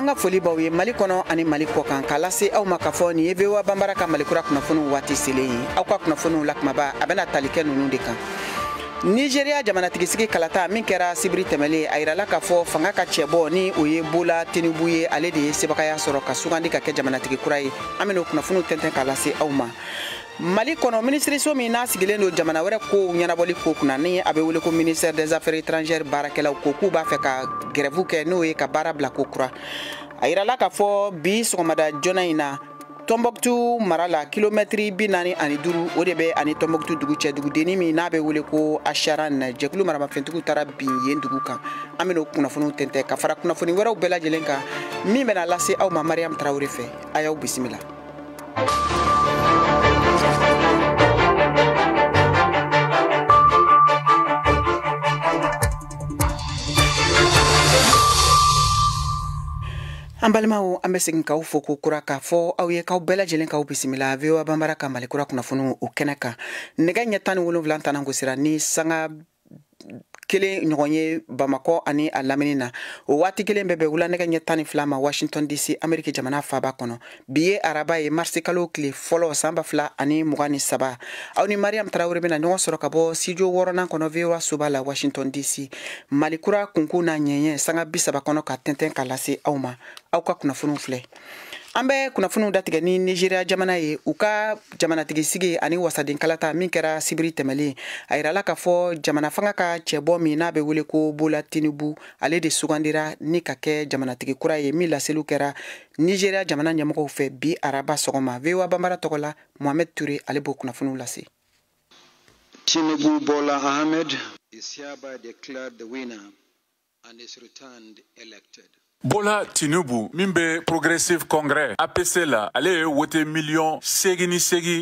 Anga foli baw ye Mali kono ani Mali kokan kala se aw ma ka fɔ ni ye VOA Bambara ka Mali kura kunnafoni waati selen ye aw ka kunnafoni lakmaba a bɛna tali kɛ nunu de kan. Nigeria jamanatigi sigi kalata min kɛra sibiri tɛmɛlen a yirala ka fɔ fanga ka cɛbɔ ni o ye Bola Tinubu ye ale de ye sebagaya sɔrɔ ka sugandi ka kɛ jamanatigi kura ye an bɛna kunnafoni tɛntɛn k'a lase aw ma. Mali kono ministriso min n'a sigilen don jamana wɛrɛ ko ɲɛnabɔli ko kunna ni a bɛ wele ko ministère des affaires étrangères baarakɛlaw ko k'u b'a fɛ ka grève kɛ n'o ye ka baara bila ko kura. A yirala ka fɔ bi sɔgɔmada joona in na Tombouctou mara la kilomɛtiri 45 o de bɛ ani Tombouctou dugu cɛ dugudenni min n'a bɛ wele ko Acharan jɛkulu maramafɛntigiw taara bin yen dugu kan an bɛna o kunnafoniw tɛntɛn ka fara kunnafoni wɛrɛw bɛɛ lajɛlen kan min bɛna lase aw ma Mariam Traoré fɛ a y'aw bisimila. An balimaw an bɛ segin k'aw fo ko kura k'a fɔ aw ye k'aw bɛɛ lajɛlen k'aw bisimila VOA Bambara ka Mali kura kunnafoniw o kɛnɛ kan nɛgɛ ɲɛ 17 tana gosira ni sanga kelen ɲɔgɔn ye Bamakɔ ani a lamini na o waati kelen bɛɛ bɛ wula nɛgɛ ɲɛ 12 ma Washington DC Ameriki jamana faaba kɔnɔ bi ye araba ye marsi kalo tile fɔlɔ san 2023 aw ni Mariam Traoré bɛna ɲɔgɔn sɔrɔ ka bɔ studio 6nan kɔnɔ VOA soba la Washington DC Mali kura kunkun na ɲɛɲɛ sanga 30 kɔnɔ ka tɛntɛn ka lase aw ma aw ka kunnafoniw filɛ. An bɛ kunnafoniw datigɛ ni Nigeria jamana ye u ka jamanatigi sigi ani wasaden kalata min kɛra sibiri tɛmɛlen a yirala ka fɔ jamana fanga ka cɛbɔ min n'a bɛ wele ko Bola Tinubu ale de sugandira ni ka kɛ jamanatigi kura ye min laseliw kɛra Nigeria jamana ɲɛmɔgɔw fɛ bi araba sɔgɔma VOA Bambara tɔgɔ la Mohamed Touré ale b'o kunnafoniw lase. Tinubu Bola Ahmed is hereby declared the winner and is returned elected. Bola Tinubu min bɛ Progressive Congress APC la ale ye wote miliyɔn 8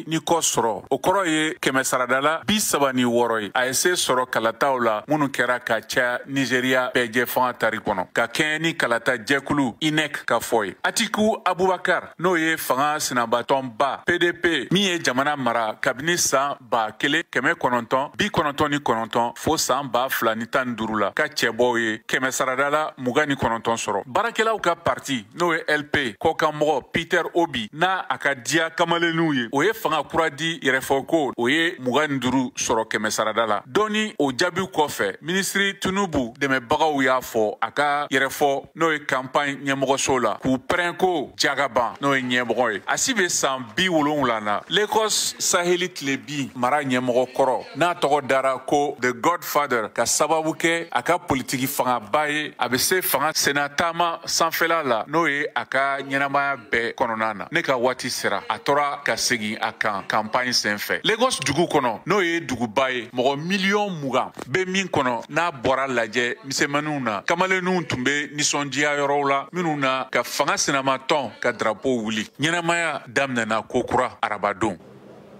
ni kɔ sɔrɔ o kɔrɔ ye 336 ye a ye se sɔrɔ kalataw la minnu kɛra ka caya Nigeria bɛɛ fanga tari kɔnɔ ka kɛɲɛ ni kalata jɛkulu INEC ka fɔ ye Atiku Abubakar n'o ye fanga sinabatɔnba PDP min ye jamana mara kabini san 1999 fo san 2015 la ka cɛbɔw ye 329 sɔrɔ. Barakɛlaw ka parti n'o ye LP kɔkanmɔgɔ Peter Obi n'a a ka diya kamalenninw ye o ye fanga kura di yɛrɛfɔko o ye 25 sɔrɔ 100 la dɔnni o jaabiw kɔfɛ ministri Tinubu dɛmɛbagaw y'a fɔ a ka yɛrɛfɔ n'o ye campagne ɲɛmɔgɔso la k'u pɛrɛn ko jagaban n'o ye ɲɛmɔgɔ ye a si bɛ san 70 na Lagos Saheli tilebin mara ɲɛmɔgɔ kɔrɔ n'a tɔgɔ dara ko The Godfather ka sababu kɛ a ka politiki fangaba ye a bɛ se fanga senata sanfɛla la n'o ye a ka ɲɛnamaya bɛɛ kɔnɔna na ne ka waati sera a tora ka segin a kan campagne senfɛ Lagos dugu kɔnɔ n'o ye duguba ye mɔgɔ miliyɔn 20 bɛ min kɔnɔ n'a bɔra lajɛ misɛnmaninw na kamalenninw tun bɛ nisɔndiya yɔrɔw la minnu na ka fanga senamatɔn ka drapeau wuli ɲɛnamaya daminɛna kokura arabadon.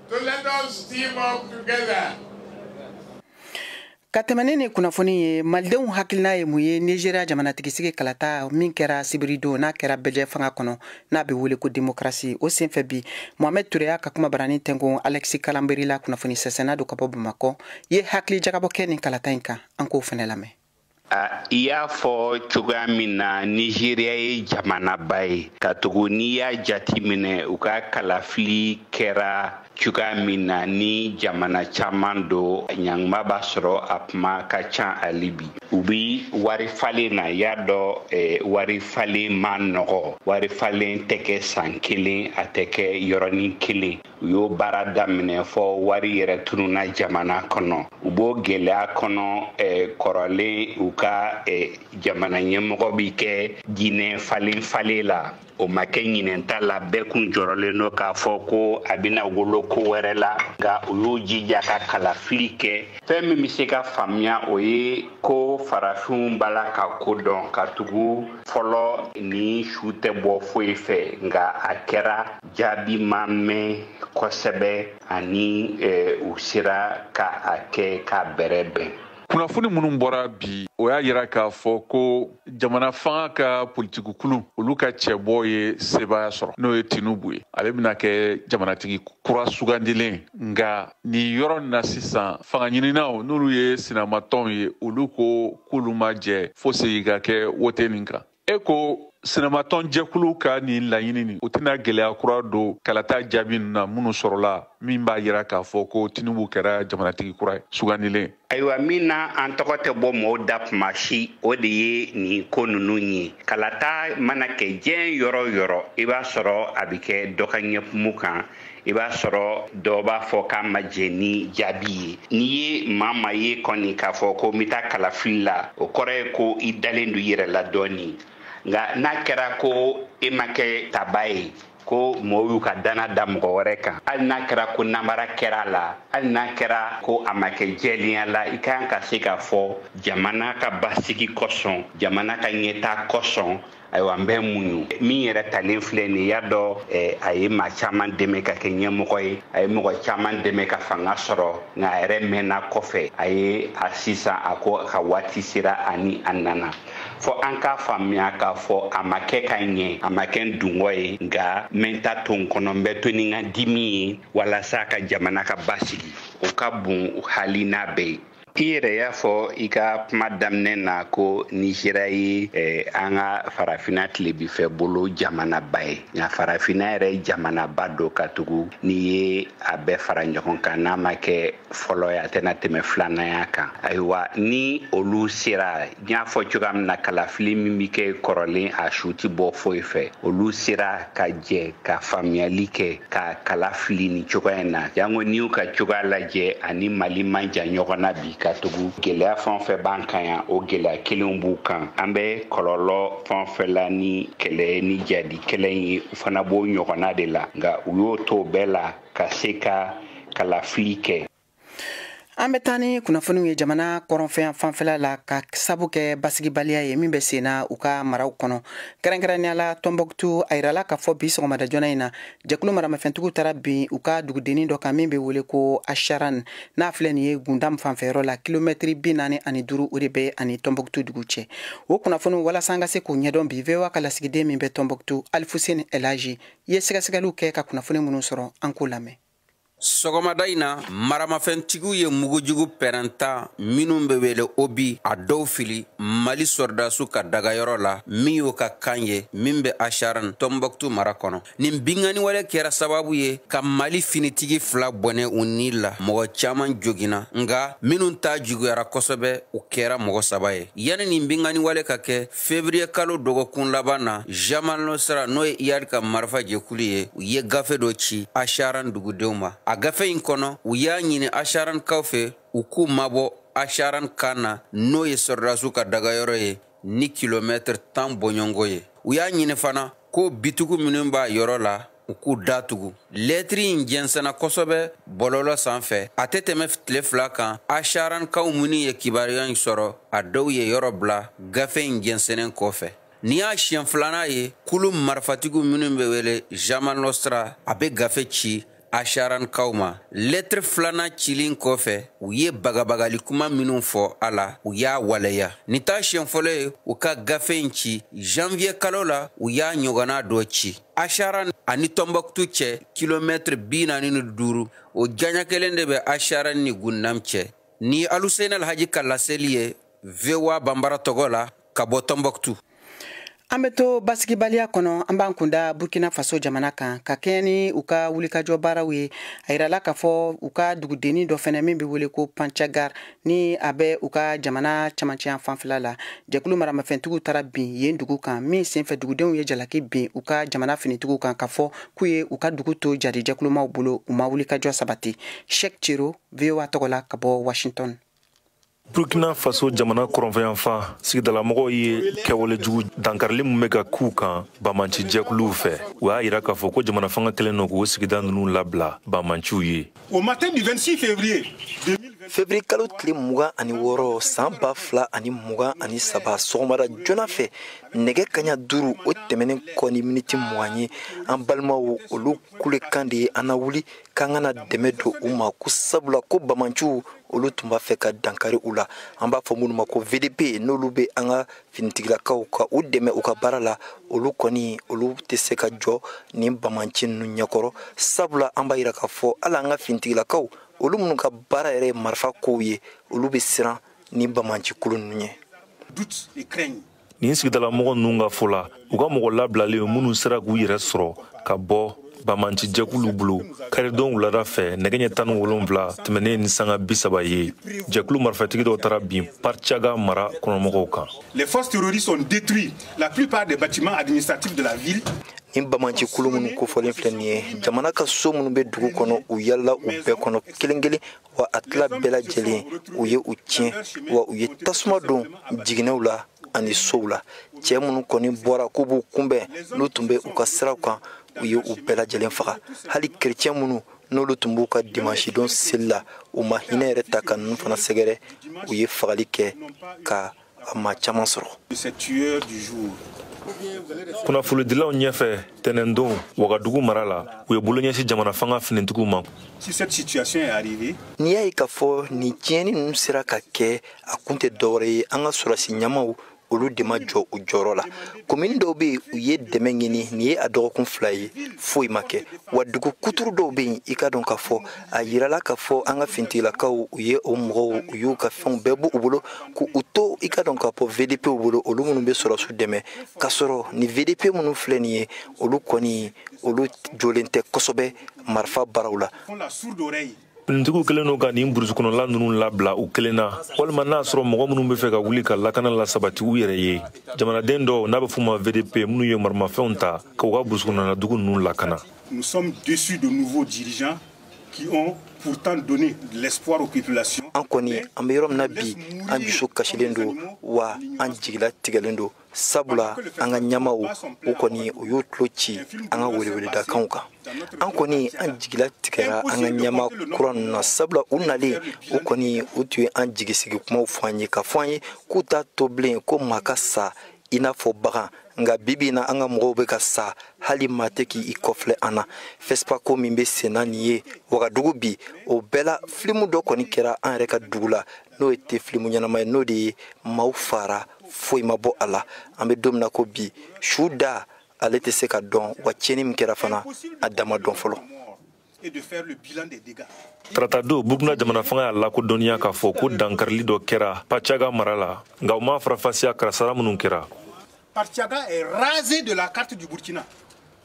So let us team up together. Ka tɛmɛni ni kunnafoni ye malidenw hakilina ye mun ye Nigeria jamanatigi sigi kalata min kɛra sibiri don n'a kɛra bɛjɛ fanga kɔnɔ n'a bɛ wele ko démocratie o senfɛ bi Mohamed Touré y'a ka kuma barani tɛnko Alexis Kalanberi la kunnafoni sɛsɛnna don ka bɔ Bamakɔ ye hakili jagabɔ kɛ nin kalata in kan an k'o fɛnɛ lamɛn. I y'a fɔ cogoya min na Nigeria ye jamanaba ye ka tugu n'i y'a jati minɛ u ka kalafili kɛra cogoya min na ni jamana caman do ɲanguma b'a sɔrɔ a kuma ka ca ali bi u bi wari falen na y'a dɔ wari falen ma nɔgɔ wari falen tɛ kɛ san kelen a tɛ kɛ yɔrɔnin kelen u y'o baara daminɛ fɔ wari yɛrɛ tununa jamana kɔnɔ u b'o gɛlɛya kɔnɔ kɔrɔlen u ka jamana ɲɛmɔgɔ bi kɛ jinɛ falen la o ma kɛ ɲinɛnta la bɛɛ kun jɔrɔlen do k'a fɔ ko a bɛna wolo ko wɛrɛ la nka u y'o jija ka kalafili kɛ fɛn min bɛ se ka faamuya o ye ko farafinw b'a la ka ko dɔn ka tugu fɔlɔ ni su tɛ bɔ foyi fɛ nka a kɛra jaabi ma mɛn kosɛbɛ ani u sera ka a kɛ ka bɛrɛbɛn. Kunnafoni minnu bɔra bi o y'a yira k'a fɔ ko jamana fanga ka politikukulu olu ka cɛbɔ ye sebaya sɔrɔ n'o ye Tinubu ye ale bɛna kɛ jamanatigi kura sugandilen nka nin yɔrɔ na sisan fanga ɲininaw n'olu ye sinamatɔnw ye olu ko k'olu ma jɛ fo segin ka kɛ wote nin kan e ko sinamaton jɛkulu ka ni laɲini ni o tɛna gɛlɛya kura don kalata jaabi na minnu sɔrɔla min b'a yira k'a fɔ ko Tinubu kɛra jamanatigi kura ye sugandilen. Ayiwa min na an tɔgɔ tɛ bɔ mɔgɔw da kuma si o de ye nin ko ninnu ye. Kalata mana kɛ diɲɛ yɔrɔ o yɔrɔ i b'a sɔrɔ a bɛ kɛ dɔ ka ɲɛkumu kan. I b'a sɔrɔ dɔw b'a fɔ k'a ma jɛ ni jaabi ye. N'i ye maa ye kɔni k'a fɔ ko n bɛ taa kalafili la o kɔrɔ ye ko i dalen don i yɛrɛ la dɔɔni. Nka n'a kɛra ko e ma kɛ taba ye ko mɔgɔw y'u ka dana da mɔgɔ wɛrɛ kan hali n'a kɛra ko namara kɛra la hali n'a kɛra ko a ma kɛ jɛlenya la i kan ka se k'a fɔ jamana ka basigi kosɔn jamana ka ɲɛtaa kosɔn ayiwa an bɛ muɲu min yɛrɛ talen filɛ nin y'a dɔn a ye maa caman dɛmɛ ka kɛ ɲɛmɔgɔ ye a ye mɔgɔ caman dɛmɛ ka fanga sɔrɔ nka a yɛrɛ mɛnna kɔfɛ a ye a sisan a ko ka waati sera ani a nana fɔ an k'a faamuya k'a fɔ a ma kɛ ka ɲɛ a ma kɛ n dungɔ ye nka n bɛ n ta to n kɔnɔ n bɛ to ni n ka dimi ye walasa ka jamana ka basigi o ka bon hali n'a bɛɛ ye. I yɛrɛ y'a fɔ i ka kuma daminɛ na ko Nizeriya ye an ka farafina tilebinfɛ bolo jamanaba ye nka farafina yɛrɛ jamanaba dɔ ka tugu n'i ye a bɛɛ fara ɲɔgɔn kan n'a ma kɛ fɔlɔ ye a tɛna tɛmɛ filananya kan ayiwa ni olu sera n y'a fɔ cogoya min na kalafili min bɛ kɛ kɔrɔlen a su tɛ bɔ foyi fɛ olu sera ka jɛ ka faamuyali kɛ ka kalafili ni cogoya in na jango n'i y'u ka cogoya lajɛ ani Mali man jan ɲɔgɔn na bi ka tugu gɛlɛya fɛn o fɛn b'an kan yan o gɛlɛya kelenw b'u kan an bɛ kɔlɔlɔ fɛn o fɛn la ni kɛlɛ ni jadi kɛlɛ ye u fana b'o ɲɔgɔnna de la nka u y'o to bɛɛ la ka se ka kalafili kɛ. An bɛ taa ni kunnafoniw ye jamana kɔrɔnfɛn fanfɛla la ka sabu kɛ basigibaliya ye min bɛ senna u ka maraw kɔnɔ kɛrɛnkɛrɛnnenya la Tɔnbɔkutu a yirala k'a fɔ bi sɔgɔmada joona in na jɛkulu maramafɛntigiw taara bin u ka dugudennin dɔ kan min bɛ wele ko Asharan n'a filɛ nin ye Gundam fanfɛyɔrɔ la kilomɛtiri 45 o de bɛ ani Tɔnbɔkutu dugu cɛ o kunnafoniw walasa an ka se k'o ɲɛdɔn bi VOA ka lasigiden min bɛ Tɔnbɔkutu Alifuseni Elaji ye sɛgɛsɛgɛliw kɛ ka kunnafoni minnu sɔrɔ an k'o lamɛn. Sɔgɔmada in na maramafɛntigiw ye mugujugu pɛrɛnta minnu bɛ wele Obi a dɔw fili Mali sɔrɔdasiw ka dagayɔrɔ la min y'o ka kan ye min bɛ Asharan Tɔnbɔkutu mara kɔnɔ nin bingani wale kɛra sababu ye ka Mali finitigi 2 bɔnɛ u ni la mɔgɔ caman jogina nka minnu ta juguyara kosɛbɛ u kɛra mɔgɔ 3 ye yani nin bingani wale ka kɛ février kalo dɔgɔkun laban na Jamal Nosra n'o ye IAD ka marifa jɛkulu ye u ye gafe dɔ ci Asharan dugudenw ma a gafe in kɔnɔ u y'a ɲini Asharan kaw fɛ u k'u mabɔ Asharan kan na n'o ye sɔrɔdasiw ka dagayɔrɔ ye ni kilomɛtiri 10 bɔɲɔngo ye u y'a ɲini fana ko bitugu minnu b'a yɔrɔ la u k'u datugu lɛtiri in jɛnsɛnna kosɛbɛ bɔlɔlɔ sanfɛ a tɛ tɛmɛ tile 2 kan Asharan kaw minnu ye kibaruya in sɔrɔ a dɔw ye yɔrɔ bila gafe in jɛnsɛnnen kɔfɛ ni y'a siɲɛ 2nan ye kulu marifatigiw minnu bɛ wele Jamal Nosra a bɛ gafe ci Asharan kaw ma lettre 2nan cilin kɔfɛ u ye bagabagali kuma minnu fɔ a la u y'a waleya ni t'a siɲɛ fɔlɔ ye u ka gafe in ci janvier kalo la u y'a ɲɔgɔnna dɔ ci Asharan ani Tɔnbɔkutu cɛ kilomɛtiri 45 o janya kelen de bɛ Asharan ni Gundam cɛ ni Aluseni Alhaji ka laseli ye VOA Bambara tɔgɔ la ka bɔ Tɔnbɔkutu. An bɛ to basigibaliya kɔnɔ an b'an kunda Burkina Faso jamana kan ka kɛɲɛ ni u ka wulikajɔ baaraw ye a yirala k'a fɔ u ka dugudennin dɔ fɛnɛ min bɛ wele ko Panchagar ni a bɛ u ka jamana camancɛya fanfɛla la jɛkulu maramafɛntigiw taara bin yen dugu kan min senfɛ dugudenw ye jalaki bin u ka jamana finitigiw kan k'a fɔ k'u ye u ka dugu to jadi jɛkulumaw bolo u ma wulikajɔ sabati Sheikh Chiro VOA tɔgɔ la ka bɔ Washington. Burkina Faso jamana kɔrɔnfɛyanfan sigidalamɔgɔw ye kɛwalejugu dankarili min bɛ ka k'u kan Bamanci jɛkuluw fɛ u y'a yira k'a fɔ ko jamana fanga kɛlen don k'o sigida ninnu labila Bamanciw ye. Au matin du 26 février 2020 février kalo tile 26 san 2023 sɔgɔmada joona fɛ nɛgɛ kaɲa 5 o tɛmɛnen kɔ ni miniti 20 ye an balimaw olu kulekan de ye an na wuli k'an kana dɛmɛ don u ma ko sabula ko Bamanciw olu tun b'a fɛ ka dankari u la an b'a fɔ minnu ma ko VDP n'olu bɛ an ka finitigilakaw ka u dɛmɛ u ka baara la olu kɔni olu tɛ se ka jɔ ni Bamanci ninnu ɲɛkɔrɔ sabula an b'a yira k'a fɔ hali an ka finitigilakaw olu minnu ka baara yɛrɛ ye marifa kow ye olu bɛ siran ni Bamanci kulu ninnu ye. Doute et craignent nin sigidala mɔgɔ ninnu ka fɔ la u ka mɔgɔ labilalen minnu sera k'u yɛrɛ sɔrɔ ka bɔ bamanci jɛkulu bolo karidon wulada fɛ nɛgɛ ɲɛ 17 tɛmɛnen ni sanga 30 ye jɛkulu marifatigi dɔw taara bin Parchaga mara kɔnɔmɔgɔw kan. Les forces terroristes ont détruit la plupart des bâtiments administratifs de la ville. Ni bamanci kulu minnu kofɔlen filɛ nin ye jamana ka so minnu bɛ dugu kɔnɔ u yala u bɛɛ kɔnɔ kelen kelen wa a tila bɛɛ lajɛlen u ye u tiɲɛ wa u ye tasuma don jiginɛw la ani sow la cɛ minnu kɔni bɔra k'u b'u kunbɛn n'u tun bɛ u ka siraw kan u ye u bɛɛ lajɛlen faga hali kerecɛn minnu n'olu tun b'u ka dimanche don seli la u ma hinɛ yɛrɛ ta ka ninnu fana sɛgɛrɛ u ye fagali kɛ ka maa caman sɔrɔ. Kunnafonidilaw ɲɛfɛ tɛnɛndon Wagadugu mara la u ye bolo ɲɛsin jamana fanga finitigiw ma. N'i y'a ye k'a fɔ nin tiɲɛni ninnu sera ka kɛ a kun tɛ dɔwɛrɛ ye an ka sɔrɔdasi ɲɛmaw olu de ma jɔ u jɔyɔrɔ la komini dɔw bɛ yen u ye dɛmɛ ɲini nin ye a dɔgɔkun 2 ye foyi ma kɛ wa dugu kuturu dɔw bɛ yen i ka dɔn k'a fɔ a yirala k'a fɔ an ka finitigilakaw u ye o mɔgɔw u y'u ka fɛnw bɛɛ b'u bolo k'u to i ka dɔn k'a fɔ VDP u bolo olu minnu bɛ sɔrɔsiw dɛmɛ k'a sɔrɔ nin VDP minnu filɛ nin ye olu kɔni olu jɔlen tɛ kosɛbɛ marifa baaraw la. Finitigiw kelen n'o ka nin burusi kɔnɔla ninnu labila u kelen na walima n'a sɔrɔ mɔgɔ minnu bɛ fɛ ka wuli ka lakana la sabati u yɛrɛ ye jamanaden dɔw n'a bɛ f'u ma VDP minnu ye marimafɛnw ta k'u ka burusi kɔnɔna dugu ninnu lakana. Nous sommes déçus de nouveaux dirigeants qui ont pourtant donné de l'espoir aux populations. An kɔni an bɛ yɔrɔ min na bi an dusu kasilen don wa an jigila tigɛlen don sabula an ka ɲɛmaw u kɔni u y'u tulo ci an ka weleweledakanw kan an kɔni an jigila tigɛra an ka ɲɛma kura ninnu na sabula u nalen u kɔni u tun ye an jigisigi kumaw fɔ an ye k'a fɔ an ye k'u t'a to bilen ko maa ka sa i n'a fɔ bagan nka bibi na an ka mɔgɔw bɛ ka sa hali maa tɛ k'i kɔfilɛ an na FESPACO min bɛ senna nin ye Wagadugu bi o bɛɛ la filimu dɔ kɔni kɛra an yɛrɛ ka dugu la n'o ye te filimu ɲɛnama ye n'o de ye maaw fara foyi ma bɔ a la an bɛ don min na ko bi su da ale tɛ se ka dɔn wa tiɲɛni min kɛra fana a dama dɔn fɔlɔ. Taratado Burkina jamana fanga y'a lakodɔnniya k'a fɔ ko dankarili dɔ kɛra Parchaga mara la nka u ma farafasiya karasara minnu kɛra. Parchaga est rasé de la carte du Burkina.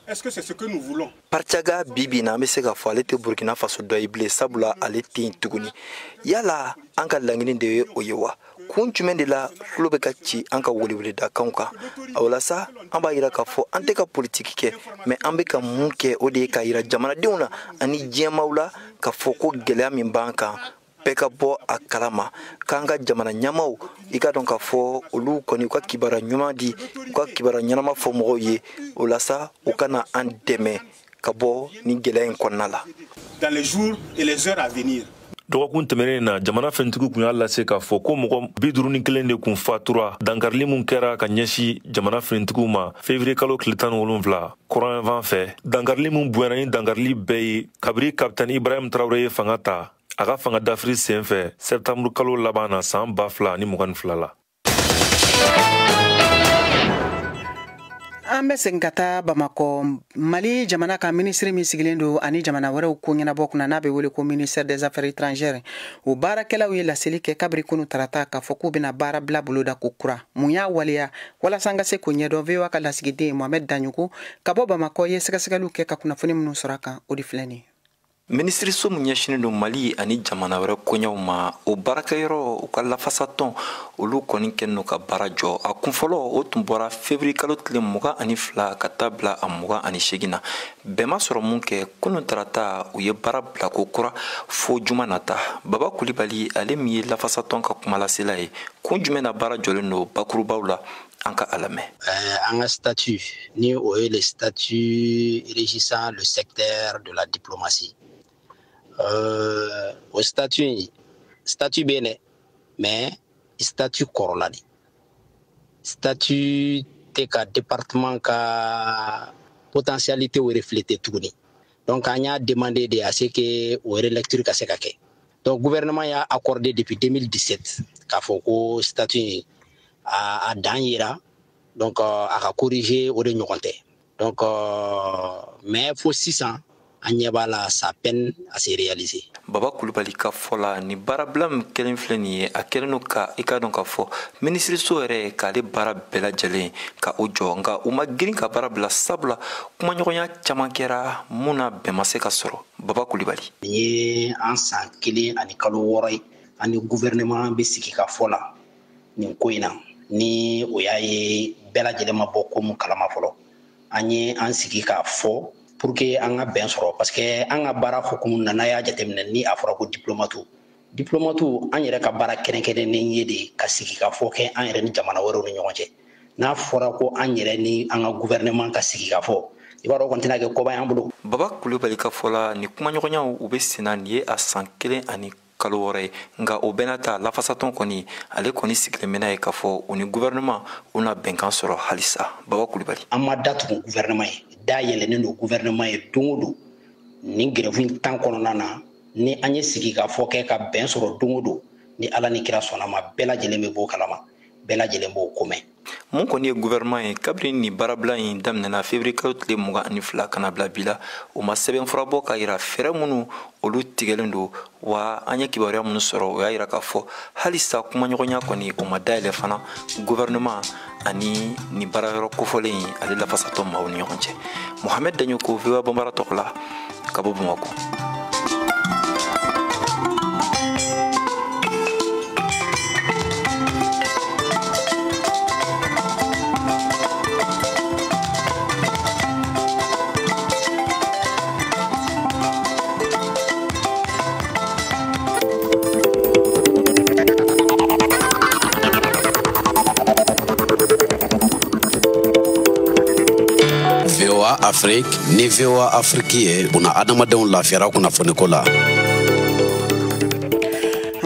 Est-ce que c'est ce que nous voulons? Parchaga bibi na bɛ se k'a fɔ ale tɛ Burkina Faso dɔ ye bilen sabula ale tɛ yen tuguni yala an ka laɲini de ye o ye wa kun jumɛn de la tulo bɛ ka ci an ka weleweledakanw kan o la sa an b'a yira k'a fɔ an tɛ ka politiki kɛ mais an bɛ ka mun kɛ o de ye k'a yira jamanadenw na ani diɲɛmaw la k'a fɔ ko gɛlɛya min b'an kan bɛɛ ka bɔ a kalama k'an ka jamana ɲɛmaw i ka dɔn k'a fɔ olu kɔni u ka kibaruya ɲuman di u ka kibaruya ɲɛnama fɔ mɔgɔw ye o la sa u kana an dɛmɛ ka bɔ ni gɛlɛya in kɔnɔna la. Dans les jours et les heures à venir. Dɔgɔkun tɛmɛnen na jamana fɛntigiw kun y'a lase k'a fɔ ko mɔgɔ 51 de kun fatura dankarili min kɛra ka ɲɛsin jamana finitigiw ma février kalo tile 17 courant fan fɛ dankarili min bonyana ni dankarili bɛɛ ye kabiri kapitɛni Ibrahim Traoré ye fanga ta a ka fanga dafiri sen fɛ septembre kalo laban na san 2022 la. An bɛ segin ka taa Bamakɔ Mali jamana ka ministre min sigilen don ani jamana wɛrɛw ko ɲɛnabɔ kunna n'a bɛ wele ko ministère des affaires étrangères o baarakɛlaw ye laseli kɛ kabiri kunu tarata k'a fɔ k'u bɛna baara bila boloda ko kura mun y'a waleya walasa an ka se k'o ɲɛdɔn VOA ka lasigiden Mohamed Daɲugu ka bɔ Bamakɔ ye sɛgɛsɛgɛliw kɛ ka kunnafoni minnu sɔrɔ a kan o de filɛ nin ye. Ministriso min ɲɛsinen don Mali ani jamana wɛrɛ koɲɛw ma o baarakɛyɔrɔ u ka lafasatɔn olu kɔni kɛlen don ka baara jɔ a kunfɔlɔ o tun bɔra février kalo tile 22 ka taa bila a 28 na bɛɛ ma sɔrɔ mun kɛ kunun tarata u ye baara bila ko kura fo juma nata Baba Kulibali ale min ye lafasatɔn ka kumalasela ye kun jumɛn na baara jɔlen don bakurubaw la an ka alamɛ. An ka statut ni o ye le statut régissant le secteur de la diplomatie. O statut bɛ yen mais statut kɔrɔla de statut tɛ ka département ka potentialité o refléter tuguni donc an y'a demandé de à ce que o relecture ka se ka kɛ donc gouvernement y'a accordé depuis 2017 k'a fɔ ko statut a dan yira donc a ka corriger o de ɲɔgɔn tɛ donc mais fo sisan an ɲɛ b'a la ça peine à se réaliser. Baba Kulibali ka fɔ la ni baarabila min kelen filɛ nin ye a kɛlen don ka i ka dɔn k'a fɔ minisiriso yɛrɛ k'ale baara bɛɛ lajɛlen ka o jɔ nka u ma girin ka baara bila sabula kumaɲɔgɔnya caman kɛra mun na bɛn ma se ka sɔrɔ. Baba Kulibali nin ye an san 1 ani kalo 6 ye ani gouvernement bɛ sigi ka fɔ la nin ko in na ni o y'a ye bɛɛ lajɛlen ma bɔ ko mun kalama fɔlɔ an ye an sigi k'a fɔ pour que an ka bɛn sɔrɔ parce que an ka baara hukumu na n'a y'a jateminɛ ni a fɔra ko diplomate an yɛrɛ ka baara kɛrɛnkɛrɛnnen ye de ka sigi ka fɔ kɛ an yɛrɛ ni jamana wɛrɛw ni ɲɔgɔn cɛ n'a fɔra ko an yɛrɛ ni an ka gouvernement ka sigi ka fɔ i b'a dɔn kɔni tɛna kɛ koba y'an bolo. Baba Kulibali ka fɔ la ni kumaɲɔgɔnyaw u bɛ senna nin ye a san 1 ani kalo 6 ye nka o bɛɛ n'a ta lafasatɔn kɔni ale kɔni sigilen bɛ n'a ye k'a fɔ u ni gouvernement u na bɛnkan sɔrɔ halisa. Baba Kulibali an ma datugu gouvernement ye da yɛlɛnnen don gouvernement ye don o don ni grève tan kɔnɔna na ni an ye sigi ka fɔ kɛ ka bɛn sɔrɔ don o don ni ala ni kira sɔnna ma bɛɛ lajɛlen bɛ bɔ kalama bɛɛ lajɛlen b'o ko mɛn. mun kɔni ye gouvernement ye kabini ni baarabila in daminɛna février kalo tile 22 kana bila bi la o ma sɛbɛnfura bɔ ka yira fɛɛrɛ minnu olu tigɛlen don wa an ye kibaruya minnu sɔrɔ o y'a yira k'a fɔ halisa kumaɲɔgɔnya kɔni o ma dayɛlɛ fana gouvernement ani ni baarayɔrɔ kofɔlen in ale lafasatɔ maaw ni ɲɔgɔn cɛ. Mohamed Daɲo ko VOA Bambara tɔgɔ la ka bɔ Bamakɔ. VOA Afrique ni VOA Afrique ye buna adamadenw lafiyara kunnafoniko la.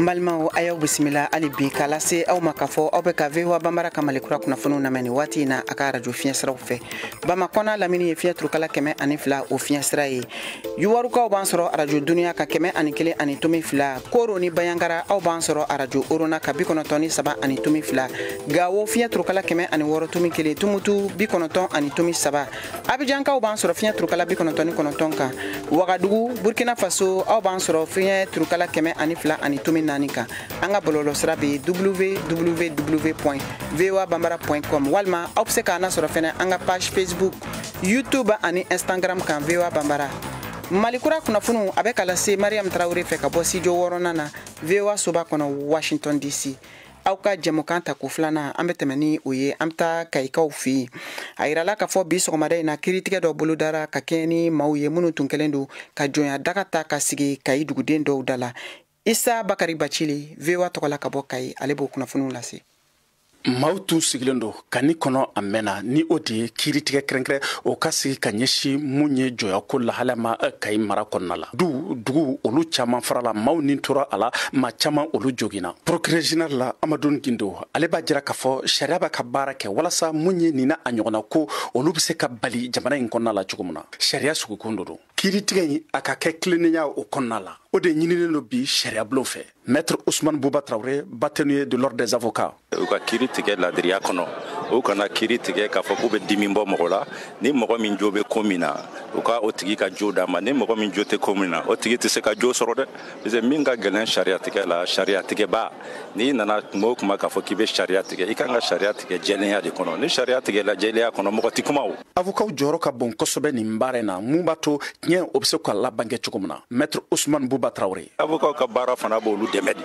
Balimaw ayaw bisimila ali bi kala se aw ma ka fɔ aw bɛ ka VOA Bambara ka malikura kunnafoniw lamɛn waati in na a ka radio fiɲɛ siraw fɛ Bamakɔ lamini ye fiɲɛ turukala 102 o fiɲɛ sira ye Yuwarukaw b'an sɔrɔ radio Dunuya ka 101 ani tomi 2 Koro ni Bayankara aw b'an sɔrɔ radio Orona ka 97 ani tomi 2 Gawo fiɲɛ turukala 106 tomi 1 Tumutu 90 ani tomi 3 Abidjankaw b'an sɔrɔ fiɲɛ turukala 99 kan Wagadugu Burkina Faso aw b'an sɔrɔ fiɲɛ turukala 102 ani tomi 4 kan an ka bɔlɔlɔ sira bɛ www.voabambara.com walima aw bɛ se k'an sɔrɔ fɛnɛ an ka page Facebook YouTube ani Instagram kan VOA Bambara Malikura kunnafoniw a bɛ ka lase Mariam Traoré fɛ ka bɔ studio 6nan na VOA soba kɔnɔ Washington DC aw ka jɛmukan ta ko filanan an bɛ tɛmɛ ni o ye an bɛ taa Kayikaw fɛ yen a yirala k'a fɔ bi sɔgɔmada in na kiiritigɛ dɔ bolodara ka kɛɲɛ ni maaw ye minnu tun kɛlen don ka jɔnya daga ta ka sigi Kayi duguden dɔw da la Isa Bakari Bacili VOA tɔgɔla ka bɔ Kayi ale b'o kunnafoniw lase maaw tun sigilen don ka ni kɔnɔ a mɛnna ni o de ye kiiritigɛ kɛrɛnkɛrɛn o ka sigi ka ɲɛsin mun ye jɔyako lahalaya ma Kayi mara kɔnɔna la dugu olu caman farala maaw ni tora a la maa caman olu joginna procureur général la Amadou Gindo ale b'a jira k'a fɔ sariya b'a ka baara kɛ walasa mun ye nin na a ɲɔgɔnna ko olu bɛ se ka bali jamana in kɔnɔna la cogo min na sariya sugukun don kiiritigɛ in a ka kɛ tilennenya o kɔnɔna la o de ɲininen don bi sariya bulon fɛ Maître Ousmane Bouba Traoré bâtonnier de l'ordre des avocats u ka kiiri tigɛ ladiriya kɔnɔ u kana kiiri tigɛ k'a fɔ k'u bɛ dimi bɔ mɔgɔ la ni mɔgɔ min jo bɛ ko min na u ka o tigi ka jo d'a ma ni mɔgɔ min jo tɛ ko min na o tigi tɛ se ka jo sɔrɔ dɛ parce que min ka gɛlɛn sariya tigɛ la sariya tigɛba n'i nana kuma o kuma k'a fɔ k'i bɛ sariya tigɛ i kan ka sariya tigɛ jɛlenya de kɔnɔ ni sariya tigɛ la jɛlenya kɔnɔ mɔgɔ tɛ kuma o avocat jɔyɔrɔ ka bon kosɛbɛ nin baara in na mun b'a to tiɲɛ o bɛ se ka laban kɛ cogo min na Maître Ousmane Bouba Traoré avocat ka baara fana b'olu dɛmɛ de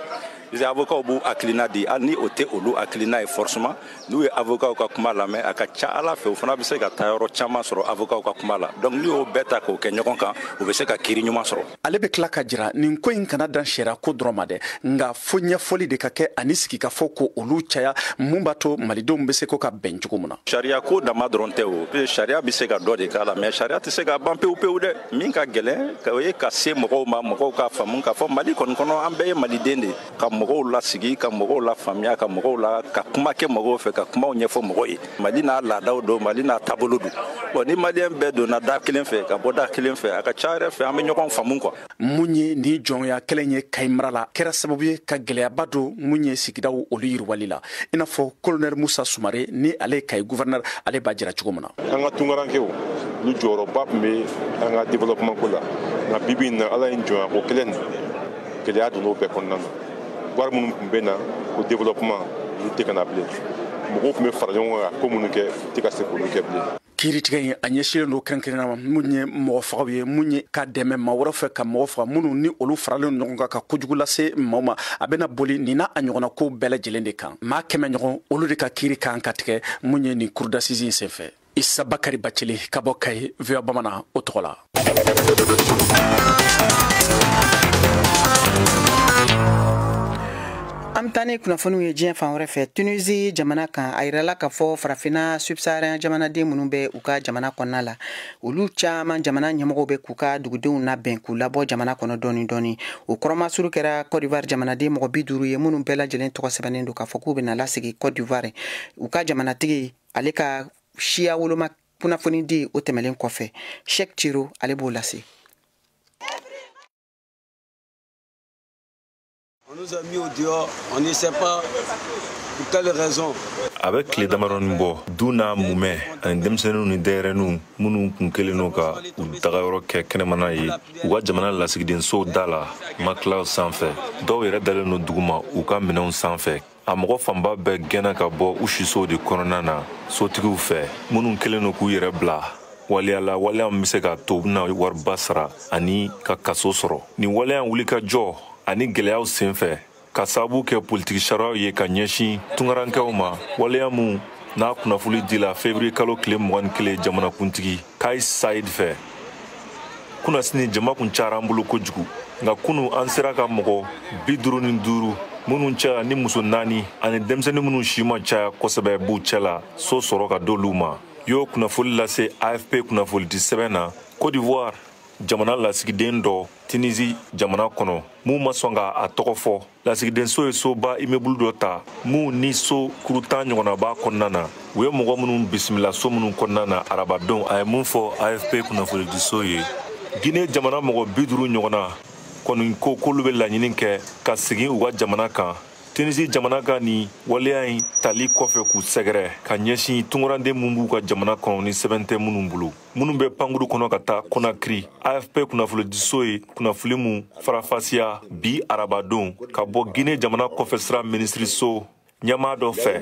les avocats b'u hakilina di hali ni o tɛ olu hakilina ye forcément n'u ye avocat ka kuma lamɛn a ka ca ala fɛ o fana bɛ se ka taa yɔrɔ caman sɔrɔ avocat ka kuma la donc n'i y'o bɛɛ ta k'o kɛ ɲɔgɔn kan o bɛ se ka kiiri ɲuman sɔrɔ ale bɛ tila ka jira nin ko in kana dan sariya ko dɔrɔn ma dɛ nka fo ɲɛfɔli de ka kɛ ani sigi ka fɔ ko olu caya mun b'a to malidenw bɛ se ko ka bɛn cogo min na sariya ko dama dɔrɔn tɛ o sariya bɛ se ka dɔ de k'a la mais sariya tɛ se ka ban pewu pewu dɛ min ka gɛlɛn o ye ka se mɔgɔw ma mɔgɔw ka faamu k'a fɔ mali kɔni kɔnɔ an bɛɛ ye maliden de ka mɔgɔw lasigi ka mɔgɔw la faamuya ka mɔgɔw la ka kuma kɛ mɔgɔw fɛ ka kumaw ɲɛfɔ mɔgɔw ye Mali n'a laadaw don Mali n'a taabolo don bon ni maliyɛn bɛɛ donna da kelen fɛ ka bɔ da kelen fɛ a ka ca yɛrɛ fɛ an bɛ ɲɔgɔn faamu quoi. Mun ye ni jɔnya kelen ye Kayi mara la kɛra sababu ye ka gɛlɛyaba don mun ye sigidaw olu yiriwali la i n'a fɔ colonel Musa Sumare ni ale ye Kayi gouverneur ale b'a jira cogo min na. An ka tunkarankew olu jɔyɔrɔba tun bɛ an ka développement ko la nka bibi in na Ala ye jɔnya ko kelen nin gɛlɛya donn'o bɛɛ kɔnɔna na wari minnu tun bɛ na o développement olu tɛ ka na bilen mɔgɔw tun bɛ fara ɲɔgɔn kan ko minnu kɛ u tɛ ka se k'olu kɛ bilen. Kiiritigɛ in a ɲɛsinnen don kɛrɛnkɛrɛnnenya ma mun ye mɔgɔ fagaw ye mun ye ka dɛmɛ maa wɛrɛ fɛ ka mɔgɔ faga minnu ni olu faralen ɲɔgɔn kan ka kojugu lase maaw ma a bɛna boli nin n'a a ɲɔgɔnna ko bɛɛ lajɛlen de kan maa 100 ɲɔgɔn olu de ka kiiri kan ka tigɛ mun ye nin cour d'assises in senfɛ. Isa Bakari Bacili ka bɔ Kayi VOA Bamanan o tɔgɔ la. An bɛ taa ni kunnafoniw ye diɲɛ fan wɛrɛ fɛ Tunisie jamana kan a yirala k'a fɔ farafinna subsaharian jamanaden minnu bɛ u ka jamana kɔnɔna la olu caman jamana ɲɛmɔgɔw bɛ k'u ka dugudenw labɛn k'u labɔ jamana kɔnɔ dɔɔni dɔɔni o kɔrɔmasuru kɛra Côte d'Ivoire jamanaden mɔgɔ 50 ye minnu bɛɛ lajɛlen tɔgɔ sɛbɛnnen don k'a fɔ k'u bɛna lasegin Côte d'Ivoire u ka jamanatigi ale ka siya woloma kunnafoni di o tɛmɛlen kɔfɛ Cheikh Tiro ale b'o lase. On nous a mis au dehors, on ne sait pas pour quelle raison. Avec tile damadɔni bɔ du n'a mumɛ ani denmisɛnninw ni dɛyɛrɛninw minnu kun kelen n'o ka u dagayɔrɔ kɛ kɛnɛmana ye u ka jamana lasigidensow da la makilaw sanfɛ dɔw yɛrɛ dalen no duguma u ka minɛnw sanfɛ a mɔgɔ fanba bɛɛ gɛnna ka bɔ u sisow de kɔnɔna na sotigiw fɛ minnu kelen no k'u yɛrɛ bila waliyala waleya min bɛ se ka to u bɛna wariba sara ani ka kaso sɔrɔ nin waleya wuli ka jɔ ani gɛlɛyaw senfɛ ka sababu kɛ politiki sariyaw ye ka ɲɛsin tunkarankɛw ma waleya mun n'a kunnafoni dila février kalo tile 21 jamanakuntigi Kais Saied fɛ kunasini jama kun cayara an bolo kojugu nka kunu an sera ka mɔgɔ 55 minnu cɛla ni muso 4 ani denmisɛnnin minnu si ma caya kosɛbɛ b'u cɛla so sɔrɔ ka d'olu ma y'o kunnafoni lase AFP kunnafoni di sɛbɛn na Côte d'Ivoire jamana lasigiden dɔ Tunisie jamana kɔnɔ mun ma sɔn ka a tɔgɔ fɔ lasigidenso ye soba immeuble dɔ ta mun ni so kurutan ɲɔgɔnna b'a kɔnɔna na u ye mɔgɔ minnu bisimila so minnu kɔnɔna na arabadenw a ye mun fɔ AFP kunnafonidiso ye Guinée jamana mɔgɔ 50 ɲɔgɔnna kɔni ko k'olu bɛ laɲini kɛ ka segin u ka jamana kan Tunisie jamana ka ni waleya in tali kɔfɛ k'u sɛgɛrɛ ka ɲɛsin tunkaranden mun b'u ka jamana kɔnɔ ni sɛbɛn tɛ minnu bolo minnu bɛ pankuru kɔnɔ ka taa Conakry AFP kunnafonidiso ye kunnafoni mun farafasiya bi arabadon ka bɔ Guinée jamana kɔfɛ sira minisiriso ɲɛmaa dɔ fɛ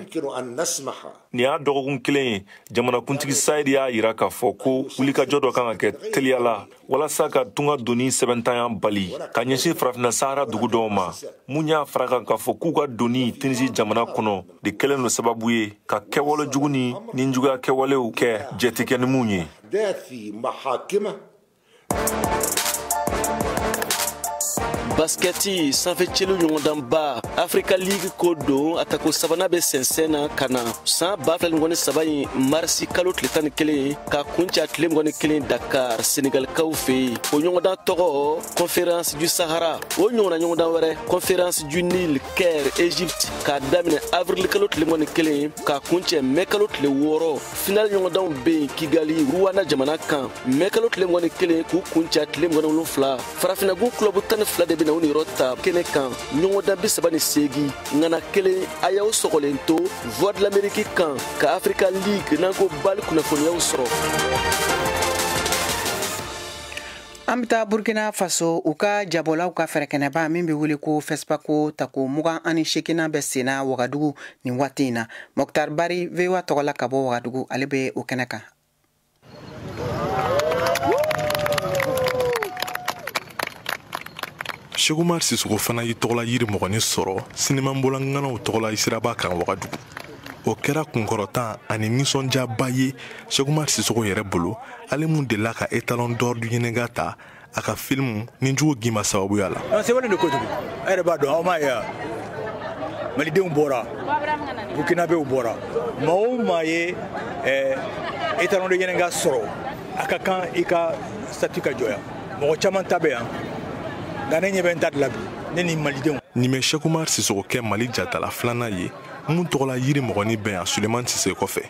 nin y'a dɔgɔkun kelen ye jamanakuntigi Saied y'a yira k'a fɔ ko wulikajɔ dɔ kan ka kɛ teliyala walasa ka tunga doni sɛbɛntanya bali ka ɲɛsin farafinna sahara dugu dɔw ma mun y'a fara kan k'a fɔ k'u ka doni Tunisie jamana kɔnɔ de kɛlen do sababu ye ka kɛwale jugu ni ninjuguya kɛwalew kɛ jɛtikɛ ni mun ye Basketi sanfɛ celu ɲɔgɔndanba Africa League ko don a tako sabanan bɛ sɛnsɛn na ka na san 2023 in marisi kalo tile 11 ka kunca tile 21 Dakar Senegalikaw fɛ yen o ɲɔgɔndan tɔgɔ Conférence du Sahara o ɲɔgɔnna ɲɔgɔndan wɛrɛ Conférence du Nil Caire Égypte k'a daminɛ avril kalo tile 21 ka kuncɛ mai kalo tile 6 final ɲɔgɔndanw bɛ yen Kigali Rwanda jamana kan mai kalo tile 21 k'u kunca tile 27 farafinagun club 12 de bɛ na u ni yɔrɔ ta kɛnɛ kan ɲɔgɔndan 38 ŋana kelen a y'aw sɔgɔlen to Voix de l'Amérique kan ka Africa League n'an ko bali kunnafoniyaw sɔrɔ. An bɛ taa Burkina Faso u ka jabɔlaw ka fɛrɛkɛnɛba min bɛ wele ko FESPACO tako 28 bɛ senna Wagadugu nin waati in na Mokhtar Bari VOA tɔgɔla ka bɔ Wagadugu ale bɛ o kɛnɛ kan. Cheikhumar Sissoko fana y'i tɔgɔla yiri mɔgɔnin sɔrɔ sinimabɔlaŋanaw tɔgɔla siraba kan Wagadugu o kɛra kunkɔrɔtan ani nisɔndiyaba ye Cheikhumar Sissoko yɛrɛ bolo ale mun delila ka étalon d'or du ɲininka ta a ka film ninjugu gima sababuya la sɛbɛnnen de kojugu a yɛrɛ b'a dɔn aw m'a ye wa malidenw bɔra burkinabɛw bɔra maa o maa ye étalon de ɲininka sɔrɔ a ka kan i ka statut ka jɔya mɔgɔ caman ta bɛ yan nka ne ɲɛ bɛ n ta de la bi ne ni malidenw. nin bɛ Seku Umaru Sisoko kɛ Mali jatala filanan ye mun tɔgɔla yiri mɔgɔnin bɛn yan Sulemani Sise kɔfɛ.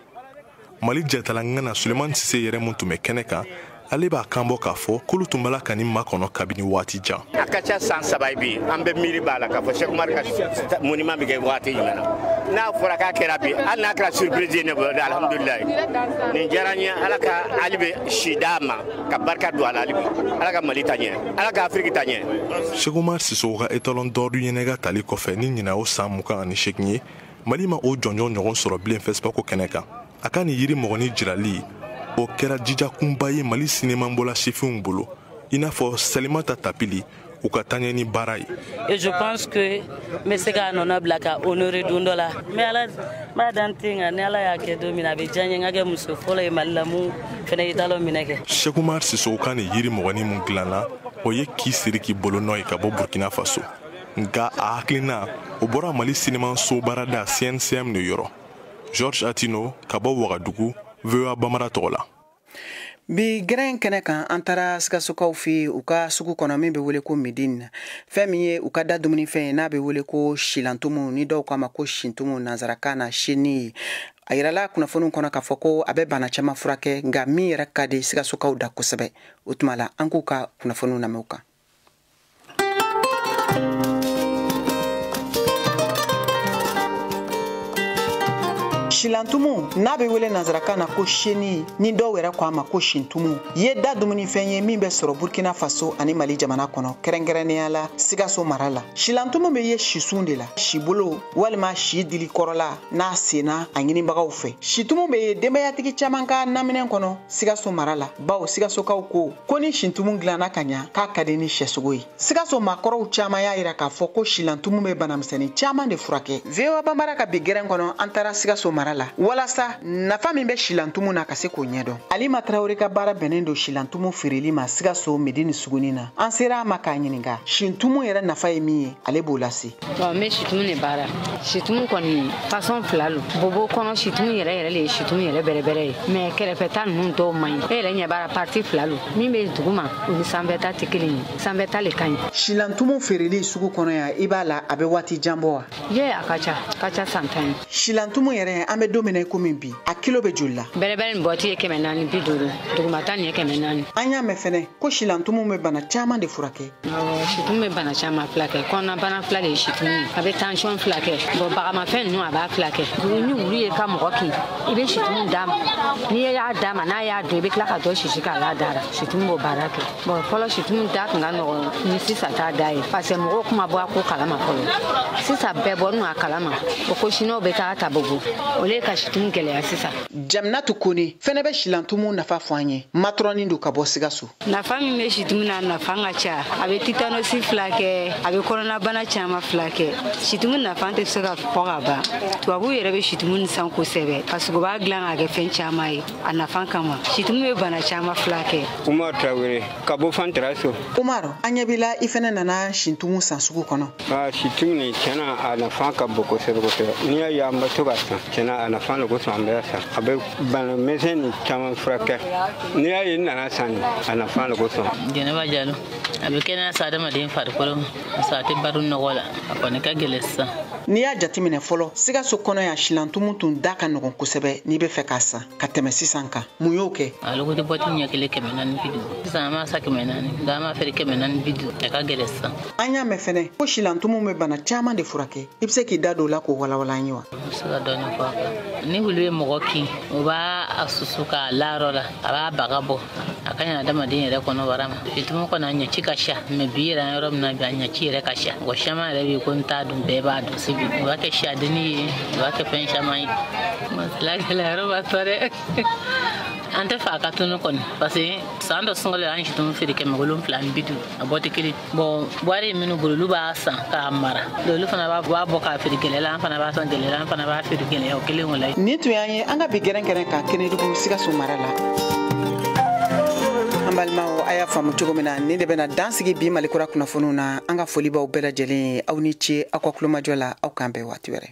Mali jatala ŋana Sulemani Sise yɛrɛ mun tun bɛ kɛnɛ kan ale b'a kanbɔ k'a fɔ k'olu tun bala ka nin makɔnɔ kabini waati jan. A ka ca san 3 bi an bɛ miiri b'a la k'a fɔ Seku Umaru ka monument bɛ kɛ waati jumɛn na. N'a fɔra k'a kɛra bi hali n'a kɛra surprise ye ne bolo alhamdulilayi nin diyara n ye ala ka hali bɛ si d'a ma ka barika don a la hali bi ala ka Mali ta ɲɛ ala ka Afiriki ta ɲɛ. Seku Umaru Sisoko ka étalon d'or ɲɛnɛga tali kɔfɛ ni ɲina o san 28 ye Mali ma o jɔnjɔn ɲɔgɔn sɔrɔ bilen Facebook kɛnɛ kan. A ka nin yiri mɔgɔnin jirali o kɛra jijakunba ye Mali sinemanbɔla sifinw bolo i n'a fɔ Salimata Tapili u ka taɲɛ ni baara ye. Et je pense que me se ka nɔnɔ bila ka honorer don dɔ la mais ala b'a dan ten nka ni ala y'a kɛ don min na a bɛ diya n ye n ka kɛ muso fɔlɔ ye Mali la mun fɛnɛ ye talon minɛ kɛ. Seku Umaru Sisoko ka nin yiri mɔgɔnin mun dilanna o ye k'i siri k'i bolo nɔ ye ka bɔ Burkina Faso nka a hakilina o bɔra Mali sinemanso baarada CNCM de yɔrɔ. George Atino ka bɔ Wagadugu VOA Bamara tɔgɔ la. Bi gɛrɛn kɛnɛ kan an taara Sikasokaw fɛ u ka sugu kɔnɔ min bɛ wele ko Medine fɛn min ye u ka da dumunifɛn ye n'a bɛ wele ko silantumu ni dɔw k'a ma ko sintumu nanzarakan na sini a yirala kunnafoniw kɔnɔ k'a fɔ ko a bɛ bana caman furakɛ nka min yɛrɛ ka di Sikasokaw da kosɛbɛ o tuma la an k'u ka kunnafoniw lamɛn u kan. Shilantumu n'a bɛ wele nanzarakan na ko sheni ni dɔw yɛrɛ ko a ma ko shintumu ye da dumunifɛn ye min bɛ sɔrɔ Burkina Faso ani Mali jamana kɔnɔ kɛrɛnkɛrɛnnenya la Sikaso mara la. Shilantumu bɛ ye sisun de la, sibolo walima si dili kɔrɔla n'a senna a ɲinibagaw fɛ. Situmu bɛ ye denbayatigi caman ka naminɛ kɔnɔ Sikaso mara la bawo Sikasokaw ko ni shintumu dilanna ka ɲa k'a ka di ni sɛsogo ye. Sikaso maakɔrɔw caman y'a yira k'a fɔ ko shilantumu bɛ banamisɛnnin caman de furakɛ. VOA Bambara ka bi gɛrɛn kɔnɔ an taara Sikaso mara la walasa nafa min bɛ shilantumu na ka se k'o ɲɛdɔn. Alima Traore ka baara bɛnnen don shilantumu feereli ma Sikaso Medine sugunin na. An sera a ma k'a ɲininka shintumu yɛrɛ nafa ye min ye ale b'o lase. Bon me shitumu ne baara. Shitumu kɔni façon fila lo. Bobo kɔnɔ shitumu yɛrɛ le shitumu yɛrɛ bɛrɛbɛrɛ ye. Mais kɛrɛfɛta ninnu dɔw man ɲi. E yɛrɛ ɲɛ baara parti fila lo. Min bɛ duguma o ni sanfɛta tɛ kelen ye. Sanfɛta le ka ɲi. Shilantumu feereli sugu kɔnɔ yan i b'a la a bɛ waati jan bɔ wa? Ye a ka ca san 10. Shilantumu yɛrɛ an bɛ don min na komi bi a kilo bɛ joli la? Bɛrɛbɛrɛ ni bɔti ye 450 dugumata ni ye 440. An y'a mɛn fɛnɛ ko shilantumu bɛ bana caman de furakɛ. Awɔ shitumu bɛ bana caman furakɛ. Kɔnɔna bana fila de ye shitumu ye. A bɛ tension furakɛ. Bon bagamafɛn ninnu a b'a furakɛ. Ni wulu ye ka mɔgɔ kin i bɛ shitumu d'a ma. N'i y'a d'a ma n'a y'a dun i bɛ tila ka dɔ sisi k'a la da la. Shitumu b'o baara kɛ. Bon fɔlɔ shitumu da tun ka nɔgɔn ni sisan t'a da ye. Parce que mɔgɔw kuma bɔ a ko kalama fɔlɔ. Sisan bɛɛ bɔlen a kalama. O ko siniw bɛ taa tabogo. Ole ka shitumu gɛlɛya sisan. Jaminatu Kone fɛnɛ bɛ shilantumu nafa fɔ an ye. Matrɔni do ka bɔ Sikaso. Nafa min bɛ shitumu na nafa ka ca. A bɛ titanosi furakɛ, a bɛ kɔnɔnabana caman furakɛ. Shitumu nafa tɛ se ka fɔ ka ban. Tubabuw yɛrɛ bɛ shitumu ni san kosɛbɛ parce que u b'a dilan k'a kɛ fɛn caman ye a nafa kama. Shitumu bɛ bana caman furakɛ. Umar Traore ka bɔ Fantaraso. Umar an ɲɛ b'i la i fɛnɛ nana shintumu san sugu kɔnɔ. Shitumu ni tiɲɛna a nafa ka bon kosɛbɛ kosɛbɛ. N'i y'a ye an bɛ to ka san tiɲɛna a nafa de kosɔn an bɛ san. A bɛ bana misɛn ni caman furakɛ. N'i y'a ye n nana san a nafa de kosɔn. Jɛnɛba Jalo a bɛ kɛnɛya sa adamaden farikolo parce que a tɛ baro nɔgɔ la a kɔni ka gɛlɛn sisan. N'i y'a jateminɛ fɔlɔ Sikaso kɔnɔ yan shilantumu tun da ka nɔgɔn kosɛbɛ n'i bɛ fɛ k'a san ka tɛmɛ sisan kan mun y'o kɛ? Ale ko bɔti ɲɛ kelen 450 sisan an b'a san 440 nka an b'a feere 450 a ka gɛlɛn sisan. An y'a mɛn fɛnɛ ko shilantumu bɛ bana caman de furakɛ i bɛ se k'i da don o la k'o walawala an ye wa? N bɛ se ka dɔɔni fɔ a kan. Ni wulu ye mɔgɔ kin o b'a susu k'a la yɔrɔ la a b'a baga bɔ a ka ɲi adamaden yɛrɛ kɔnɔbara ma. Shitumu kɔni a ɲɛci ka ca mais bi yɛrɛ an yɔrɔ min na bi a ɲɛci yɛrɛ ka ca. Mɔgɔ caman yɛrɛ bɛ yen ko n t'a dun bɛɛ b'a dun sibi u b'a kɛ siyadenni ye u b'a kɛ fɛn caman ye. Masala gɛlɛyara b'a tɔ dɛ. An tɛ fɛ a ka tunu kɔni parce que san dɔ sunkalo an shitumu feere 750 a bɔ tɛ kelen. Bon wari minnu bolo olu b'a san k'a mara olu fana b'a bɔ k'a feere gɛlɛya la an fana b'a san gɛlɛya la an fana b'a feere gɛlɛya o kelen o la. Nin tun y'an ye an ka bi gɛrɛnkɛrɛn kan Kɛnɛdugu Sikaso mara la. An balimaw a y'a faamu cogo min na nin de bɛna dan sigi bi Malikura kunnafoniw na an ka foli b'aw bɛɛ lajɛlen ye aw ni ce aw ka kulomajɔ la aw k'an bɛn waati wɛrɛ.